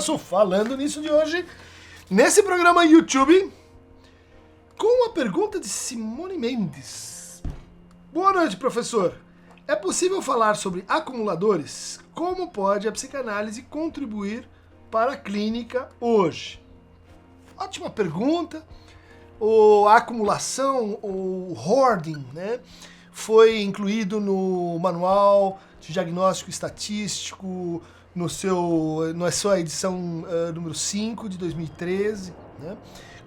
nosso Falando Nisso de hoje, nesse programa YouTube, com uma pergunta de Simone Mendes. Boa noite, professor. É possível falar sobre acumuladores? Como pode a psicanálise contribuir para a clínica hoje? Ótima pergunta. A acumulação, o hoarding, né, foi incluído no Manual de Diagnóstico Estatístico, na sua edição número 5 de 2013, né,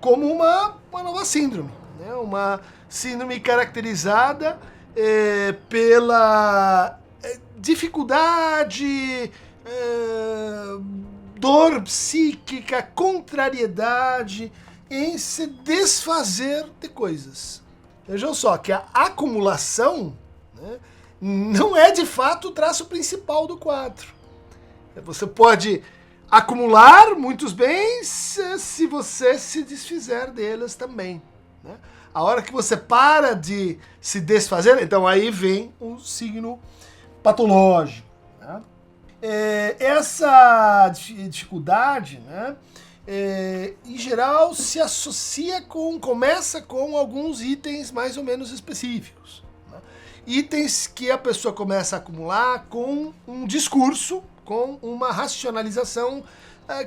como uma nova síndrome, né, uma síndrome caracterizada pela dificuldade, dor psíquica, contrariedade em se desfazer de coisas. Vejam só que a acumulação, né, não é de fato o traço principal do quadro. Você pode acumular muitos bens se você se desfizer deles também, né? A hora que você para de se desfazer, então aí vem um signo patológico, né? Essa dificuldade, né, em geral se associa começa com alguns itens mais ou menos específicos, né? Itens que a pessoa começa a acumular com um discurso, com uma racionalização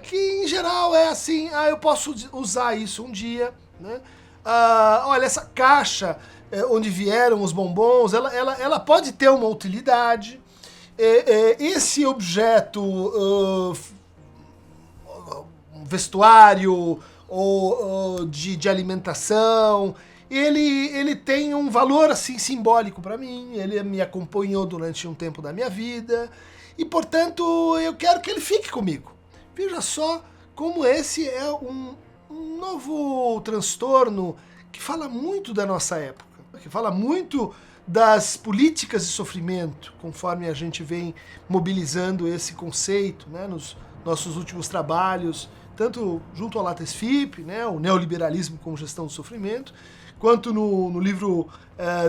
que em geral é assim: eu posso usar isso um dia, né? Olha, essa caixa onde vieram os bombons, ela pode ter uma utilidade. Esse objeto, vestuário ou de alimentação, ele tem um valor assim simbólico para mim, ele me acompanhou durante um tempo da minha vida e, portanto, eu quero que ele fique comigo. Veja só como esse é um novo transtorno que fala muito da nossa época, que fala muito das políticas de sofrimento, conforme a gente vem mobilizando esse conceito, né, nos nossos últimos trabalhos, tanto junto ao Lattes FIP, né, o neoliberalismo como gestão do sofrimento, quanto no livro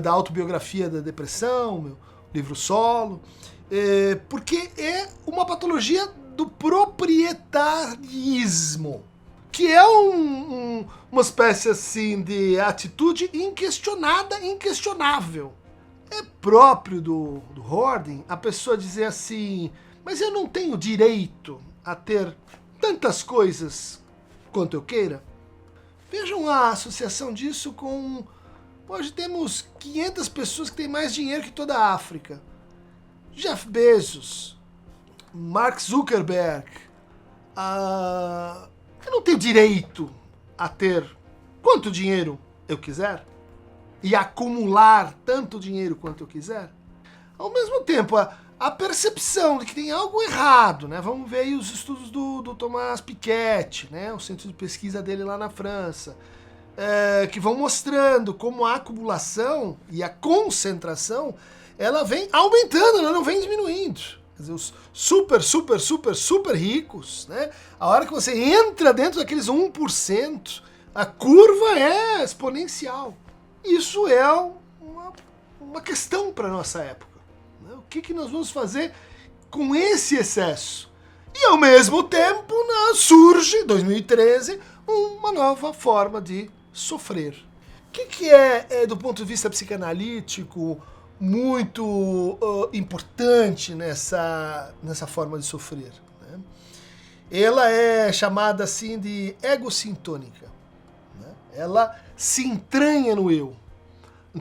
da autobiografia da depressão, meu livro solo, porque é uma patologia do proprietarismo, que é uma espécie assim de atitude inquestionada, inquestionável. É próprio do hoarding a pessoa dizer assim: mas eu não tenho direito a ter tantas coisas quanto eu queira. Vejam a associação disso com... Hoje temos 500 pessoas que têm mais dinheiro que toda a África. Jeff Bezos, Mark Zuckerberg. Eu não tenho direito a ter quanto dinheiro eu quiser e acumular tanto dinheiro quanto eu quiser. Ao mesmo tempo, a percepção de que tem algo errado, né? Vamos ver aí os estudos do Thomas Piketty, né? O centro de pesquisa dele lá na França, que vão mostrando como a acumulação e a concentração, ela vem aumentando, ela não vem diminuindo. Quer dizer, os super ricos, né? A hora que você entra dentro daqueles 1%, a curva é exponencial. Isso é uma questão para a nossa época, né? O que nós vamos fazer com esse excesso? E ao mesmo tempo surge, em 2013, uma nova forma de sofrer. O que é, do ponto de vista psicanalítico, muito importante nessa forma de sofrer, né? Ela é chamada assim de egocintônica, né? Ela se entranha no eu.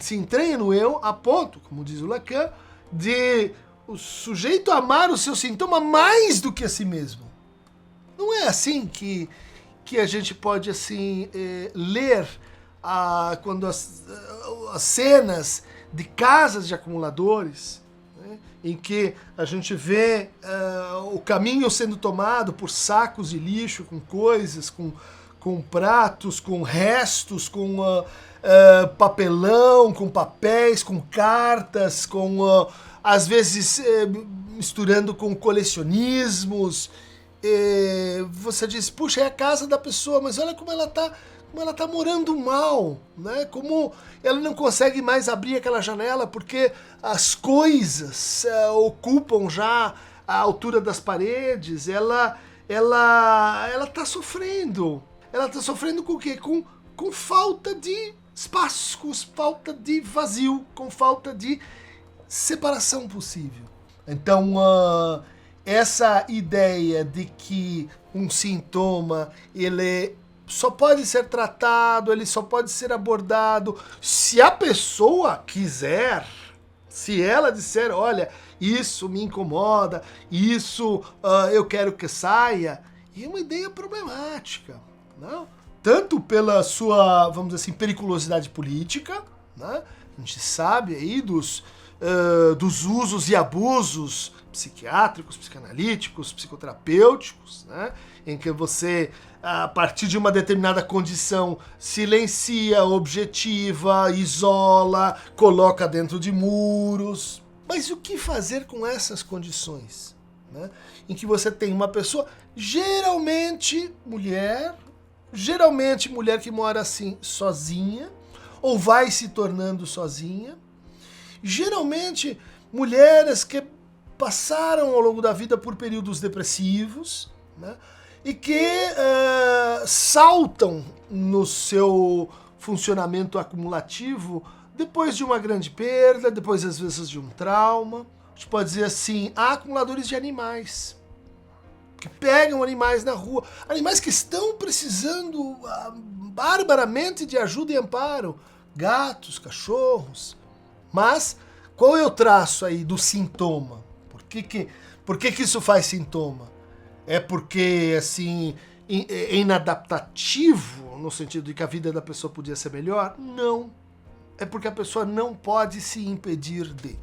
Se entranha no eu a ponto, como diz o Lacan, de o sujeito amar o seu sintoma mais do que a si mesmo. Não é assim que a gente pode assim ler quando as cenas de casas de acumuladores, né, em que a gente vê o caminho sendo tomado por sacos de lixo, com coisas, com pratos, com restos, com papelão, com papéis, com cartas, com às vezes misturando com colecionismos. Você diz: puxa, é a casa da pessoa, mas olha como ela tá morando mal, né? Como ela não consegue mais abrir aquela janela porque as coisas ocupam já a altura das paredes. Ela ela tá sofrendo. Ela tá sofrendo com o quê? Com falta de espaço, com falta de vazio, com falta de separação possível. Então, essa ideia de que um sintoma, ele só pode ser tratado, ele só pode ser abordado se a pessoa quiser, se ela disser, olha, isso me incomoda, isso eu quero que saia, é uma ideia problemática, não? Tanto pela sua, vamos dizer assim, periculosidade política, né? A gente sabe aí dos usos e abusos psiquiátricos, psicanalíticos, psicoterapêuticos, né? Em que você, a partir de uma determinada condição, silencia, objetiva, isola, coloca dentro de muros. Mas o que fazer com essas condições, né? Em que você tem uma pessoa, geralmente mulher que mora assim sozinha, ou vai se tornando sozinha, geralmente mulheres que passaram ao longo da vida por períodos depressivos, né? E que saltam no seu funcionamento acumulativo depois de uma grande perda, depois às vezes de um trauma. A gente pode dizer assim, há acumuladores de animais, que pegam animais na rua, animais que estão precisando barbaramente de ajuda e amparo, gatos, cachorros. Mas qual é o traço aí do sintoma? Por que isso faz sintoma? É porque, assim, é inadaptativo, no sentido de que a vida da pessoa podia ser melhor? Não. É porque a pessoa não pode se impedir de.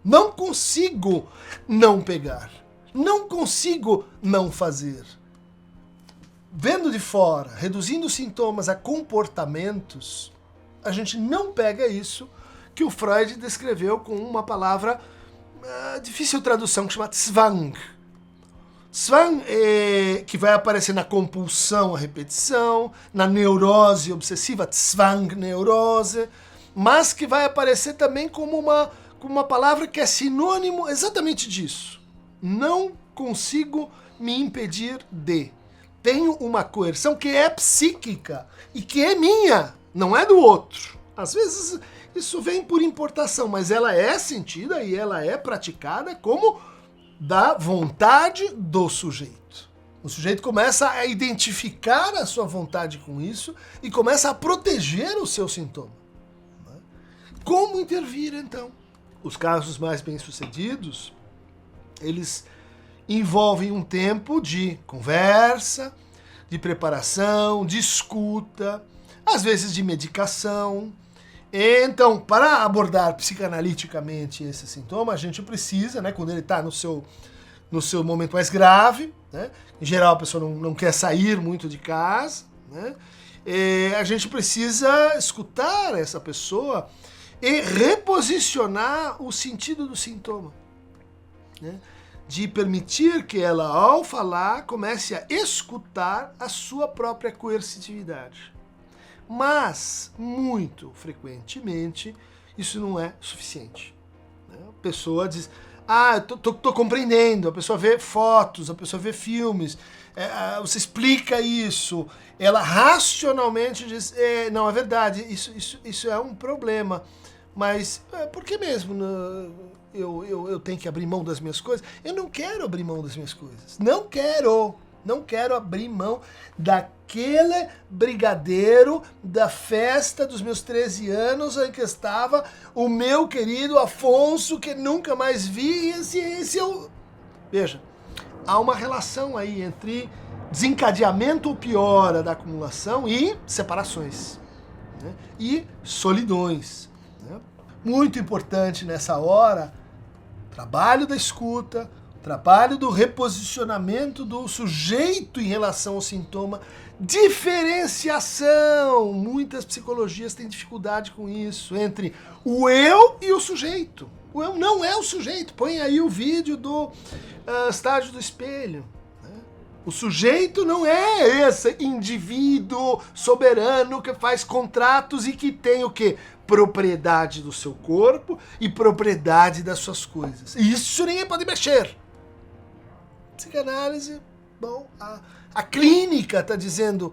Não consigo não pegar. Não consigo não fazer. Vendo de fora, reduzindo os sintomas a comportamentos, a gente não pega isso que o Freud descreveu com uma palavra difícil tradução, que chama Zwang. Zwang que vai aparecer na compulsão à repetição, na neurose obsessiva, Zwang neurose, mas que vai aparecer também como uma palavra que é sinônimo exatamente disso. Não consigo me impedir de. Tenho uma coerção que é psíquica e que é minha, não é do outro. Às vezes isso vem por importação, mas ela é sentida e ela é praticada como da vontade do sujeito. O sujeito começa a identificar a sua vontade com isso e começa a proteger o seu sintoma. Como intervir, então? Os casos mais bem-sucedidos, eles envolvem um tempo de conversa, de preparação, de escuta, às vezes de medicação. Então, para abordar psicanaliticamente esse sintoma, a gente precisa, né, quando ele está no seu momento mais grave, né, em geral a pessoa não quer sair muito de casa, né, a gente precisa escutar essa pessoa e reposicionar o sentido do sintoma, né, de permitir que ela, ao falar, comece a escutar a sua própria coercitividade. Mas, muito frequentemente, isso não é suficiente. A pessoa diz, eu tô compreendendo, a pessoa vê fotos, a pessoa vê filmes, você explica isso, ela racionalmente diz, não, é verdade, isso é um problema, mas por que mesmo eu tenho que abrir mão das minhas coisas? Eu não quero abrir mão das minhas coisas, não quero abrir mão daquele brigadeiro da festa dos meus 13 anos em que estava o meu querido Afonso, que nunca mais vi, esse eu... Veja, há uma relação aí entre desencadeamento ou piora da acumulação e separações, né? E solidões, né? Muito importante nessa hora, trabalho da escuta, trabalho do reposicionamento do sujeito em relação ao sintoma, diferenciação. Muitas psicologias têm dificuldade com isso, entre o eu e o sujeito. O eu não é o sujeito. Põe aí o vídeo do estágio do espelho. Né? O sujeito não é esse indivíduo soberano que faz contratos e que tem o quê? Propriedade do seu corpo e propriedade das suas coisas. Isso ninguém pode mexer. Psicanálise Bom, a clínica está dizendo,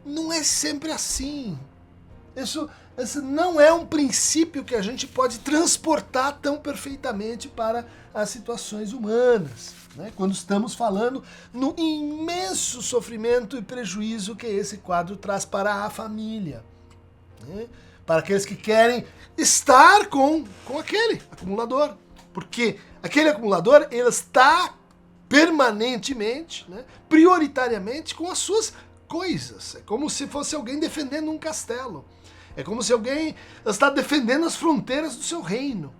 não é sempre assim. Esse não é um princípio que a gente pode transportar tão perfeitamente para as situações humanas, né? Quando estamos falando no imenso sofrimento e prejuízo que esse quadro traz para a família, né? Para aqueles que querem estar com aquele acumulador. Porque aquele acumulador, ele está permanentemente, né, prioritariamente com as suas coisas. É como se fosse alguém defendendo um castelo. É como se alguém está defendendo as fronteiras do seu reino.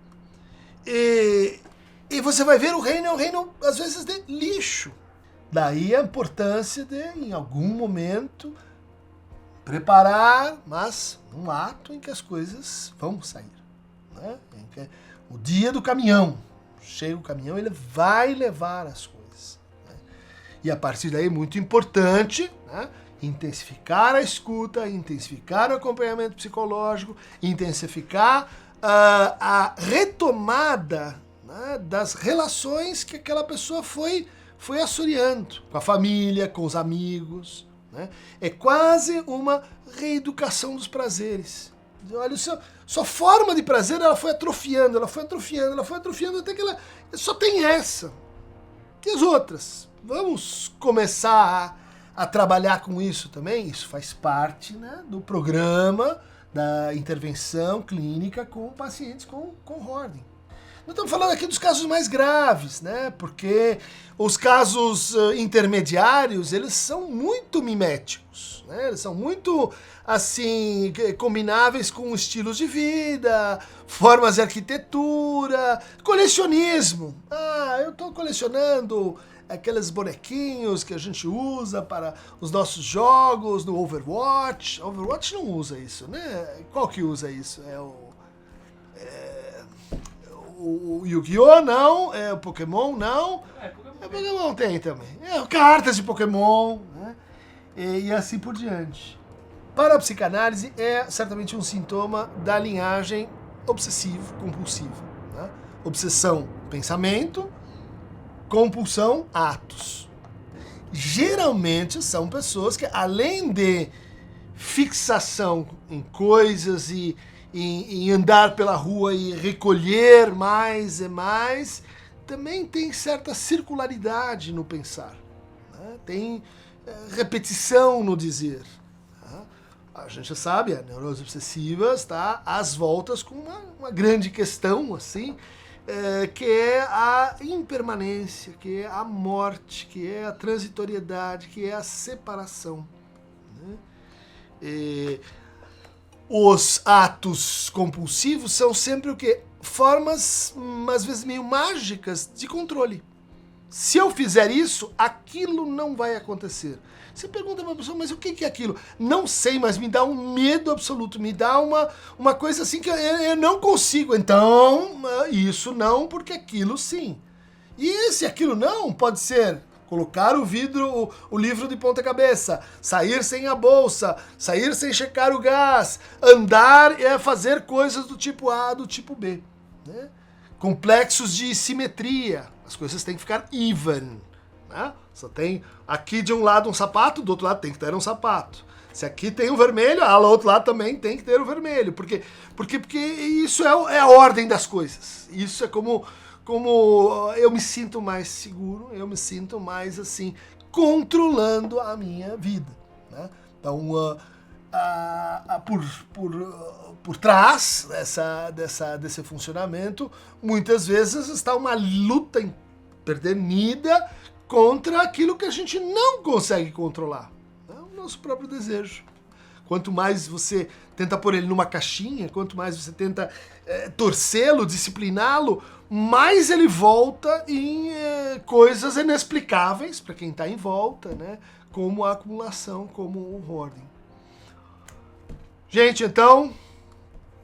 E você vai ver o reino é um reino, às vezes, de lixo. Daí a importância de, em algum momento, preparar, mas um ato em que as coisas vão sair, né? O dia do caminhão. Chega o caminhão, ele vai levar as coisas, né? E a partir daí, muito importante, né, intensificar a escuta, intensificar o acompanhamento psicológico, intensificar a retomada, né, das relações que aquela pessoa foi assoreando com a família, com os amigos, né? É quase uma reeducação dos prazeres. Olha, sua forma de prazer, ela foi atrofiando, até que ela só tem essa. E as outras? Vamos começar a trabalhar com isso também? Isso faz parte, né, do programa da intervenção clínica com pacientes com Hording. Nós estamos falando aqui dos casos mais graves, né? Porque os casos intermediários, eles são muito miméticos, né? Eles são muito, assim, combináveis com estilos de vida, formas de arquitetura, colecionismo. Eu estou colecionando aqueles bonequinhos que a gente usa para os nossos jogos no Overwatch. Overwatch não usa isso, né? Qual que usa isso? O Yu-Gi-Oh! Não, o Pokémon não. Pokémon tem também. Cartas de Pokémon, né? E assim por diante. Para a psicanálise, é certamente um sintoma da linhagem obsessivo-compulsiva, né? Obsessão, pensamento, compulsão, atos. Geralmente são pessoas que, além de fixação em coisas e em andar pela rua e recolher mais e mais, também tem certa circularidade no pensar, né? Tem repetição no dizer. Né? A gente sabe, a neurose obsessiva está às voltas com uma grande questão, assim, que é a impermanência, que é a morte, que é a transitoriedade, que é a separação, né? Os atos compulsivos são sempre o quê? Formas, às vezes, meio mágicas de controle. Se eu fizer isso, aquilo não vai acontecer. Você pergunta para a pessoa, mas o que é aquilo? Não sei, mas me dá um medo absoluto, me dá uma coisa assim que eu não consigo. Então, isso não, porque aquilo sim. E se aquilo não, pode ser colocar o livro de ponta cabeça, sair sem a bolsa, sair sem checar o gás, andar e fazer coisas do tipo A, do tipo B, né? Complexos de simetria, as coisas têm que ficar even, né? Só tem aqui de um lado um sapato, do outro lado tem que ter um sapato. Se aqui tem o vermelho, do outro lado também tem que ter o vermelho, porque isso é a ordem das coisas. Isso é como eu me sinto mais seguro, eu me sinto mais, assim, controlando a minha vida, né? Então, por trás desse funcionamento, muitas vezes está uma luta empedernida contra aquilo que a gente não consegue controlar, né? O nosso próprio desejo. Quanto mais você tenta pôr ele numa caixinha, quanto mais você tenta torcê-lo, discipliná-lo, mais ele volta em coisas inexplicáveis para quem está em volta, né? Como a acumulação, como o hoarding. Gente, então,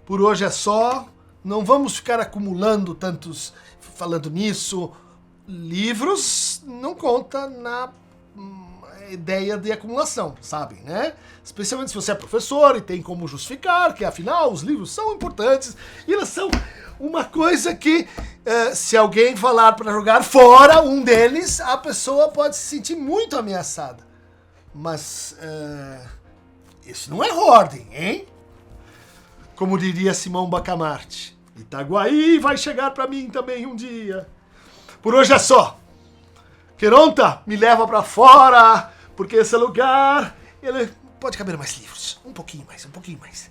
por hoje é só. Não vamos ficar acumulando tantos, falando nisso. Livros não conta ideia de acumulação, sabem, né? Especialmente se você é professor e tem como justificar que, afinal, os livros são importantes e eles são uma coisa que, se alguém falar para jogar fora um deles, a pessoa pode se sentir muito ameaçada. Mas isso não é ordem, hein? Como diria Simão Bacamarte, Itaguaí vai chegar para mim também um dia. Por hoje é só. Queronta, me leva para fora, porque esse lugar, ele pode caber mais livros. Um pouquinho mais.